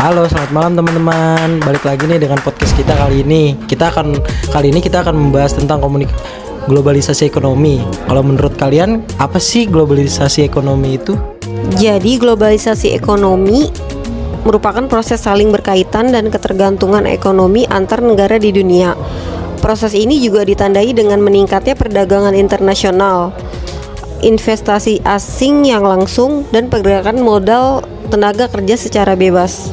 Halo, selamat malam teman-teman. Balik lagi nih dengan podcast kita kali ini. Kita akan membahas tentang globalisasi ekonomi. Kalau menurut kalian, apa sih globalisasi ekonomi itu? Jadi globalisasi ekonomi merupakan proses saling berkaitan dan ketergantungan ekonomi antar negara di dunia. Proses ini juga ditandai dengan meningkatnya perdagangan internasional, investasi asing yang langsung, dan pergerakan modal tenaga kerja secara bebas.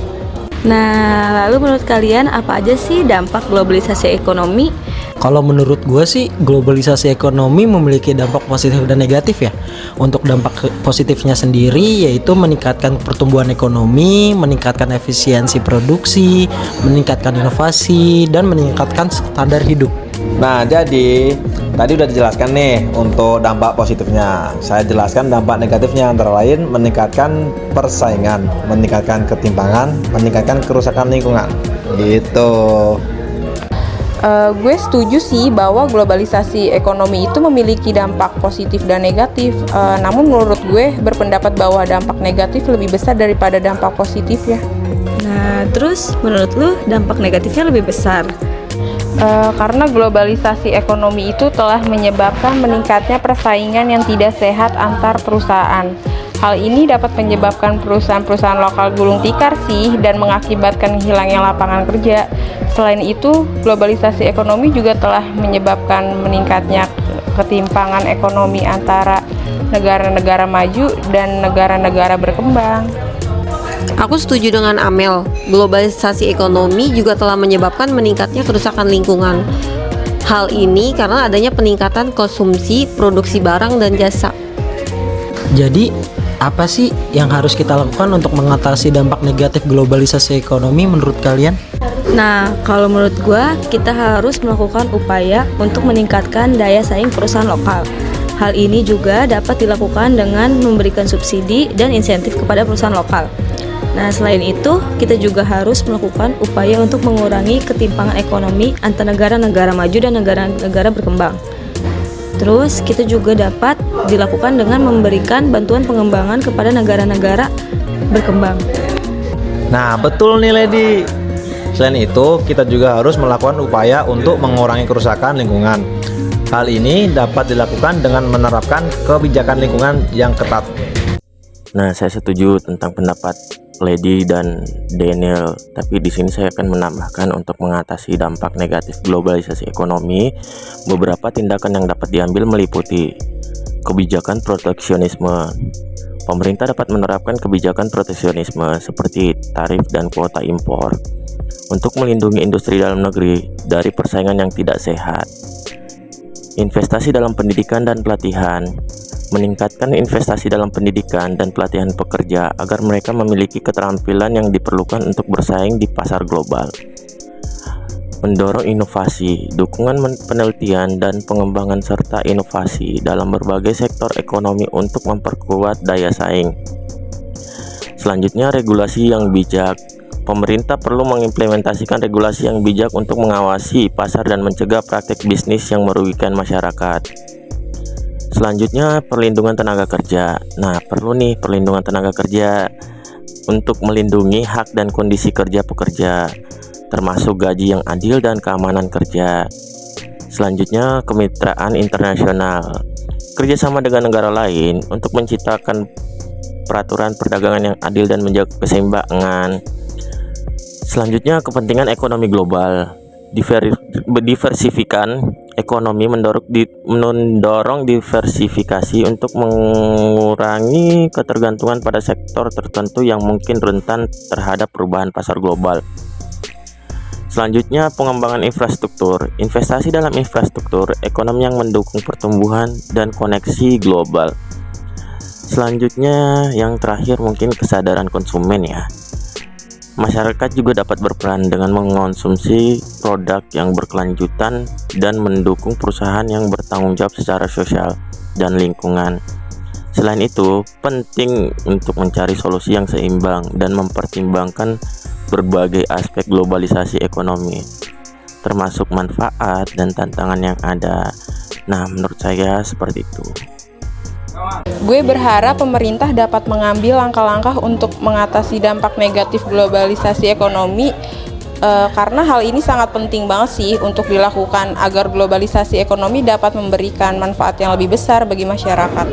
Nah, lalu menurut kalian apa aja sih dampak globalisasi ekonomi? Kalau menurut gue sih, globalisasi ekonomi memiliki dampak positif dan negatif ya. Untuk dampak positifnya sendiri yaitu meningkatkan pertumbuhan ekonomi, meningkatkan efisiensi produksi, meningkatkan inovasi, dan meningkatkan standar hidup. Nah, jadi tadi udah dijelaskan nih untuk dampak positifnya. Saya jelaskan dampak negatifnya, antara lain meningkatkan persaingan, meningkatkan ketimpangan, meningkatkan kerusakan lingkungan. Gitu. Gue setuju sih bahwa globalisasi ekonomi itu memiliki dampak positif dan negatif. Namun menurut gue berpendapat bahwa dampak negatif lebih besar daripada dampak positif ya. Nah, terus menurut lu dampak negatifnya lebih besar? Karena globalisasi ekonomi itu telah menyebabkan meningkatnya persaingan yang tidak sehat antar perusahaan. Hal ini dapat menyebabkan perusahaan-perusahaan lokal gulung tikar sih dan mengakibatkan hilangnya lapangan kerja. Selain itu, globalisasi ekonomi juga telah menyebabkan meningkatnya ketimpangan ekonomi antara negara-negara maju dan negara-negara berkembang. Aku setuju dengan Amel. Globalisasi ekonomi juga telah menyebabkan meningkatnya kerusakan lingkungan. Hal ini karena adanya peningkatan konsumsi, produksi barang dan jasa. Jadi, apa sih yang harus kita lakukan untuk mengatasi dampak negatif globalisasi ekonomi menurut kalian? Nah, kalau menurut gua, kita harus melakukan upaya untuk meningkatkan daya saing perusahaan lokal. Hal ini juga dapat dilakukan dengan memberikan subsidi dan insentif kepada perusahaan lokal. Nah, selain itu, kita juga harus melakukan upaya untuk mengurangi ketimpangan ekonomi antara negara-negara maju dan negara-negara berkembang. Terus, kita juga dapat dilakukan dengan memberikan bantuan pengembangan kepada negara-negara berkembang. Nah, betul nih Lady. Selain itu, kita juga harus melakukan upaya untuk mengurangi kerusakan lingkungan. Hal ini dapat dilakukan dengan menerapkan kebijakan lingkungan yang ketat. Nah, saya setuju tentang pendapat Lady dan Daniel, tapi di sini saya akan menambahkan untuk mengatasi dampak negatif globalisasi ekonomi, beberapa tindakan yang dapat diambil meliputi kebijakan proteksionisme. Pemerintah dapat menerapkan kebijakan proteksionisme seperti tarif dan kuota impor untuk melindungi industri dalam negeri dari persaingan yang tidak sehat. Investasi dalam pendidikan dan pelatihan. Meningkatkan investasi dalam pendidikan dan pelatihan pekerja agar mereka memiliki keterampilan yang diperlukan untuk bersaing di pasar global. Mendorong inovasi, dukungan penelitian dan pengembangan serta inovasi dalam berbagai sektor ekonomi untuk memperkuat daya saing. Selanjutnya, regulasi yang bijak. Pemerintah perlu mengimplementasikan regulasi yang bijak untuk mengawasi pasar dan mencegah praktik bisnis yang merugikan masyarakat. Selanjutnya, perlindungan tenaga kerja. Nah, perlu nih perlindungan tenaga kerja untuk melindungi hak dan kondisi kerja pekerja, termasuk gaji yang adil dan keamanan kerja. Selanjutnya, kemitraan internasional. Kerjasama dengan negara lain untuk menciptakan peraturan perdagangan yang adil dan menjaga keseimbangan. Selanjutnya, kepentingan ekonomi global. Diversifikan ekonomi, mendorong diversifikasi untuk mengurangi ketergantungan pada sektor tertentu yang mungkin rentan terhadap perubahan pasar global. Selanjutnya, pengembangan infrastruktur. Investasi dalam infrastruktur ekonomi yang mendukung pertumbuhan dan koneksi global. Selanjutnya, yang terakhir mungkin kesadaran konsumen ya. Masyarakat juga dapat berperan dengan mengonsumsi produk yang berkelanjutan dan mendukung perusahaan yang bertanggung jawab secara sosial dan lingkungan. Selain itu, penting untuk mencari solusi yang seimbang dan mempertimbangkan berbagai aspek globalisasi ekonomi, termasuk manfaat dan tantangan yang ada. Nah, menurut saya seperti itu. Gue berharap pemerintah dapat mengambil langkah-langkah untuk mengatasi dampak negatif globalisasi ekonomi, karena hal ini sangat penting banget sih untuk dilakukan agar globalisasi ekonomi dapat memberikan manfaat yang lebih besar bagi masyarakat.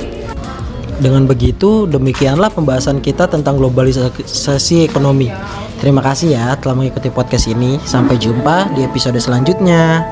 Dengan begitu, demikianlah pembahasan kita tentang globalisasi ekonomi. Terima kasih ya telah mengikuti podcast ini. Sampai jumpa di episode selanjutnya.